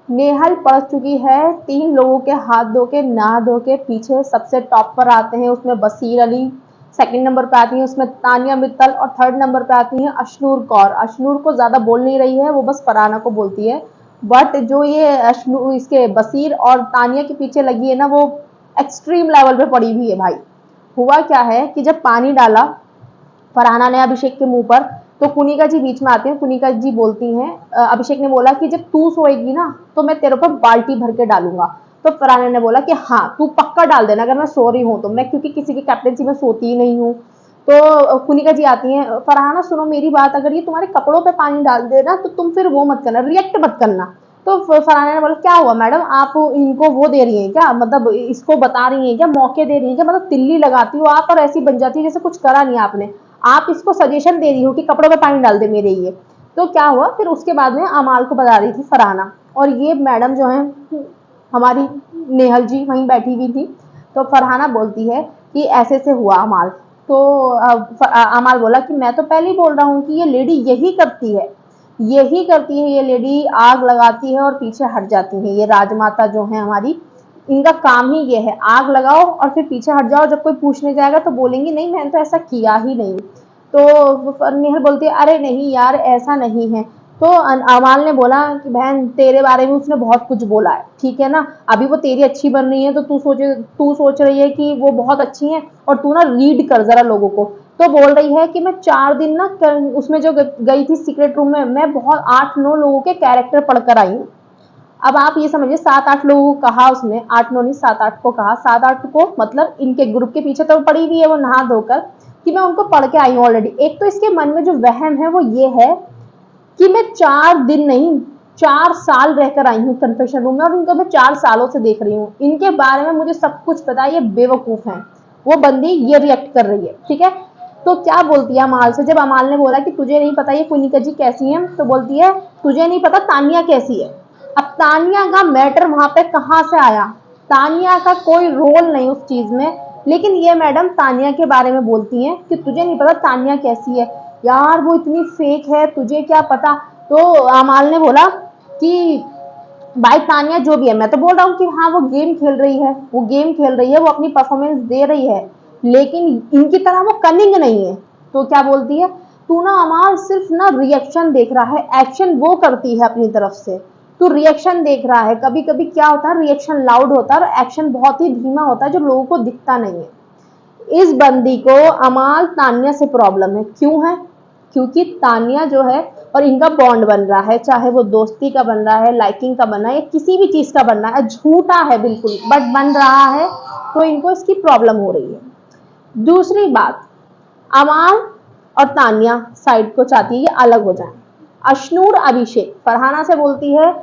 नेहल पढ़ चुकी है 3 लोगों के हाथ धो के, नहा धो के, पीछे सबसे टॉप पर आते हैं उसमें बसीर अली, सेकंड नंबर पे आती है उसमें तानिया मित्तल और थर्ड नंबर पे आती है अशनूर कौर। अशनूर को ज़्यादा बोल नहीं रही है, वो बस फरहाना को बोलती है। बट जो ये अशनूर, इसके बसीर और तानिया के पीछे लगी है ना, वो एक्सट्रीम लेवल पे पड़ी हुई है भाई। हुआ क्या है कि जब पानी डाला फरहाना ने अभिषेक के मुंह पर, तो कुनिका जी बीच में आते हैं। कुनिका जी बोलती हैं, अभिषेक ने बोला कि जब तू सोएगी ना तो मैं तेरे ऊपर बाल्टी भर के डालूंगा। तो फरहाना ने बोला कि हाँ तू पक्का डाल देना अगर मैं सो रही हूँ तो, मैं क्योंकि किसी की कैप्टनसी में सोती ही नहीं हूँ। तो कुनिका जी आती हैं, फरहाना सुनो मेरी बात, अगर ये तुम्हारे कपड़ों पे पानी डाल देना तो तुम फिर वो मत करना, रिएक्ट मत करना। तो फरहाना ने बोला क्या हुआ मैडम, आप इनको वो दे रही हैं क्या, मतलब इसको बता रही हैं क्या, मौके दे रही हैं क्या, मतलब तिल्ली लगाती हो आप और ऐसी बन जाती है जैसे कुछ करा नहीं आपने, आप इसको सजेशन दे रही हो कि कपड़ों पे पानी डाल दे मेरे ये। तो क्या हुआ फिर उसके बाद में अमाल को बता रही थी फरहाना, और ये मैडम जो है हमारी नेहल जी वहीं बैठी हुई थी। तो फरहाना बोलती है कि ऐसे से हुआ अमाल। तो अमाल बोला कि मैं तो पहले ही बोल रहा हूँ कि ये लेडी यही करती है, यही करती है ये लेडी, आग लगाती है और पीछे हट जाती है। ये राजमाता जो है हमारी, इनका काम ही ये है, आग लगाओ और फिर पीछे हट जाओ, जब कोई पूछने जाएगा तो बोलेंगी नहीं मैंने तो ऐसा किया ही नहीं। तो नेहल बोलती है अरे नहीं यार ऐसा नहीं है। तो अमाल ने बोला कि बहन तेरे बारे में उसने बहुत कुछ बोला है, ठीक है ना, अभी वो तेरी अच्छी बन रही है तो तू सोच रही है कि वो बहुत अच्छी है, और तू ना रीड कर जरा लोगों को। तो बोल रही है कि मैं 4 दिन ना उसमें जो गई थी सीक्रेट रूम में, मैं बहुत 8-9 लोगों के कैरेक्टर पढ़कर आई हूँ। अब आप ये समझिए 7-8 लोगों को कहा उसने, 8-9 नहीं 7-8 को कहा, 7-8 को मतलब इनके ग्रुप के पीछे तो पड़ी हुई है वो नहा धोकर, कि मैं उनको पढ़ के आई हूँ ऑलरेडी। एक तो इसके मन में जो वहम है वो ये है कि मैं 4 दिन नहीं 4 साल रहकर आई हूँ कन्फेशन रूम में, और इनको मैं 4 सालों से देख रही हूँ, इनके बारे में मुझे सब कुछ पता है, ये बेवकूफ है। वो बंदी ये रिएक्ट कर रही है, ठीक है। तो क्या बोलती है अमाल से, जब अमाल ने बोला कि तुझे नहीं पता ये कुनिका जी कैसी है, तो बोलती है तुझे नहीं पता तानिया कैसी है। अब तानिया का मैटर वहां पे कहां से आया, तानिया का कोई रोल नहीं उस चीज में, लेकिन ये मैडम तानिया के बारे में बोलती हैं कि तुझे नहीं पता तानिया कैसी है, यार वो इतनी फेक है तुझे क्या पता। तो अमाल ने बोला कि भाई तानिया जो भी है, मैं तो बोल रहा हूँ कि हाँ वो गेम खेल रही है, वो गेम खेल रही है, वो अपनी परफॉर्मेंस दे रही है, लेकिन इनकी तरह वो कनिंग नहीं है। तो क्या बोलती है, तू ना अमाल सिर्फ ना रिएक्शन देख रहा है, एक्शन वो करती है अपनी तरफ से, तू रिएक्शन देख रहा है। कभी कभी क्या होता है रिएक्शन लाउड होता है और एक्शन बहुत ही धीमा होता है जो लोगों को दिखता नहीं है। इस बंदी को अमाल तानिया से प्रॉब्लम है, क्यों है, क्योंकि तानिया जो है और इनका बॉन्ड बन रहा है, चाहे वो दोस्ती का बन रहा है, लाइकिंग का बन रहा है, या किसी भी चीज का बन रहा है, झूठा है बिल्कुल बट बन रहा है, तो इनको इसकी प्रॉब्लम हो रही है। दूसरी बात, अमाल और तानिया साइड को चाहती है ये अलग हो जाए। अशनूर अभिषेक फरहाना से बोलती है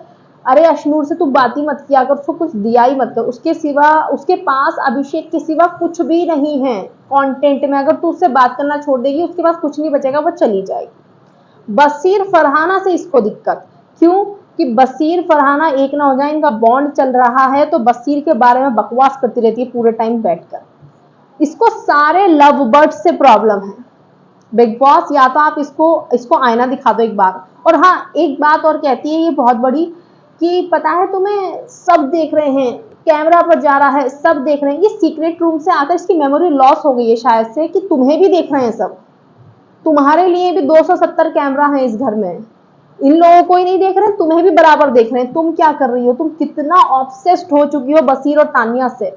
अरे अशनूर से तू बात ही मत किया कर, उसको कुछ दिया ही मत कर, उसके सिवा उसके पास अभिषेक के सिवा कुछ भी नहीं है कंटेंट में, अगर तू उससे बात करना छोड़ देगी उसके पास कुछ नहीं बचेगा, वो चली जाएगी। बसीर फरहाना से इसको दिक्कत, क्यों कि बसीर फरहाना एक ना हो जाए, इनका बॉन्ड चल रहा है तो बसीर के बारे में बकवास करती रहती है पूरे टाइम बैठकर। इसको सारे लव बर्ड्स से प्रॉब्लम है। बिग बॉस या तो आप इसको इसको आईना दिखा दो एक बार। और हाँ एक बात और कहती है ये बहुत बड़ी, कि पता है तुम्हें सब देख रहे हैं, कैमरा पर जा रहा है सब देख रहे हैं, ये सीक्रेट रूम से आकर इसकी मेमोरी लॉस हो गई है शायद से, कि तुम्हें भी देख रहे हैं सब, तुम्हारे लिए भी 270 कैमरा है इस घर में, इन लोगों को ही नहीं देख रहे, तुम्हें भी बराबर देख रहे हैं, तुम क्या कर रही हो, तुम कितना ऑब्सेस्ड हो चुकी हो बसीर और तानिया से।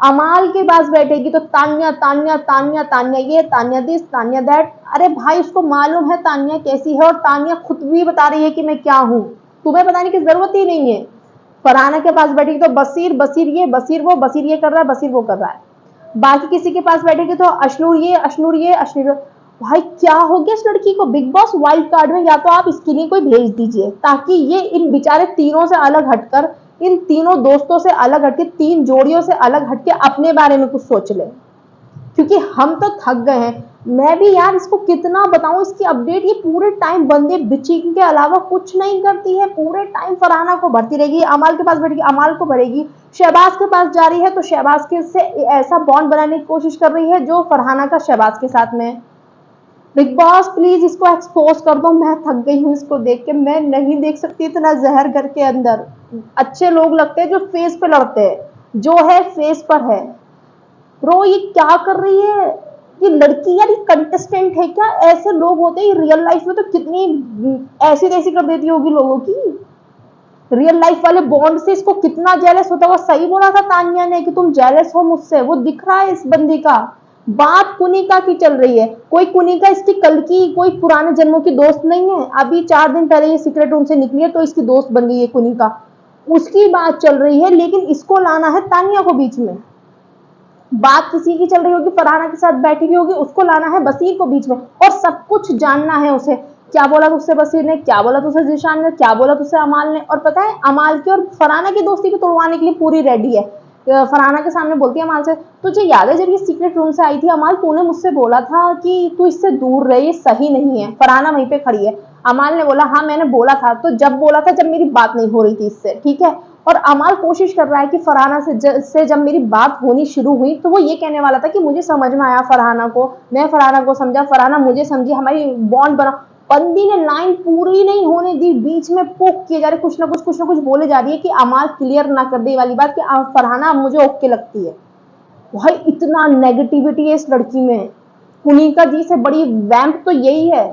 अमाल के पास बैठेगी तो तानिया तानिया तानिया तानिया ये तानिया दिस तानिया दैट, अरे भाई उसको मालूम है तानिया कैसी है, और तानिया खुद भी बता रही है कि मैं क्या हूं, तुम्हें बताने की जरूरत ही नहीं है। फरहाना के पास बैठेगी तो बसीर बसीर ये बसीर वो, बसीर ये कर रहा है बसीर वो कर रहा है। बाकी किसी के पास बैठेगी तो अशनूर ये अशनूर ये अशनूर। भाई क्या हो गया इस लड़की को, बिग बॉस वाइल्ड कार्ड में या तो आप इसके लिए कोई भेज दीजिए ताकि ये इन बेचारे तीनों से अलग हटकर, इन तीनों दोस्तों से अलग हटके, 3 जोड़ियों से अलग हटके अपने बारे में कुछ सोच ले, क्योंकि हम तो थक गए हैं। मैं भी यार इसको कितना बताऊं इसकी अपडेट, ये पूरे टाइम बंदे बिचिंग के अलावा कुछ नहीं करती है, पूरे टाइम फरहाना को भरती रहेगी, अमाल के पास बैठेगी अमाल को भरेगी, शहबाज के पास जा रही है तो शहबाज के से ऐसा बॉन्ड बनाने की कोशिश कर रही है जो फरहाना का शहबाज के साथ में है। बिग बॉस प्लीज इसको एक्सपोज कर दो, मैं थक गई हूँ इसको देख के, मैं नहीं देख सकती इतना जहर घर के अंदर। अच्छे लोग लगते हैं जो फेस पे लड़ते हैं, जो है फेस पर है। ब्रो ये क्या कर रही है ये लड़की यार, ये कंटेस्टेंट है क्या? ऐसे लोग होते हैं रियल लाइफ में तो कितनी ऐसी तैसी कर देती होगी लोगों की। रियल लाइफ वाले बॉन्ड से इसको कितना जेलस होता होगा। सही बोला था तानिया ने कि तुम जेलस हो मुझसे, वो दिख रहा है इस बंदी का। बात कुनिका की चल रही है, कोई कुनिका इसकी कल की कोई पुराने जन्मों की दोस्त नहीं है। अभी 4 दिन पहले ये सीक्रेट रूम से निकली है तो इसकी दोस्त बन गई है कुनिका, उसकी बात चल रही है। लेकिन इसको लाना है तानिया को बीच में। बात किसी की चल रही होगी, फरहाना के साथ बैठी हुई होगी, उसको लाना है बसीर को बीच में और सब कुछ जानना है उसे। क्या बोला तुझसे बसीर ने, क्या बोला तुझसे जीशान ने, क्या बोला तुझसे अमाल ने। और पता है अमाल की और फरहाना की दोस्ती को तोड़वाने के लिए पूरी रेडी है। फरहाना के सामने बोलती है अमाल से, तुझे याद है जब ये सीक्रेट रूम से आई थी अमाल, तूने मुझसे बोला था कि तू इससे दूर रहे, ये सही नहीं है। फरहाना वहीं पे खड़ी है। अमाल ने बोला हाँ मैंने बोला था, तो जब बोला था जब मेरी बात नहीं हो रही थी इससे, ठीक है। और अमाल कोशिश कर रहा है कि फरहाना से जब मेरी बात होनी शुरू हुई तो वो ये कहने वाला था कि मुझे समझ में आया फरहाना को, मैं फरहाना को समझा, फरहाना मुझे समझी, हमारी बॉन्ड बना। बंदी ने लाइन पूरी नहीं होने दी, बीच में पोक किए जा रहे, कुछ ना कुछ बोले जा रही है कि अमाल क्लियर ना कर दे वाली बात कि फरहाना अब मुझे ओके लगती है। भाई इतना नेगेटिविटी है इस लड़की में। पुनीका जी से बड़ी वैम्प तो यही है।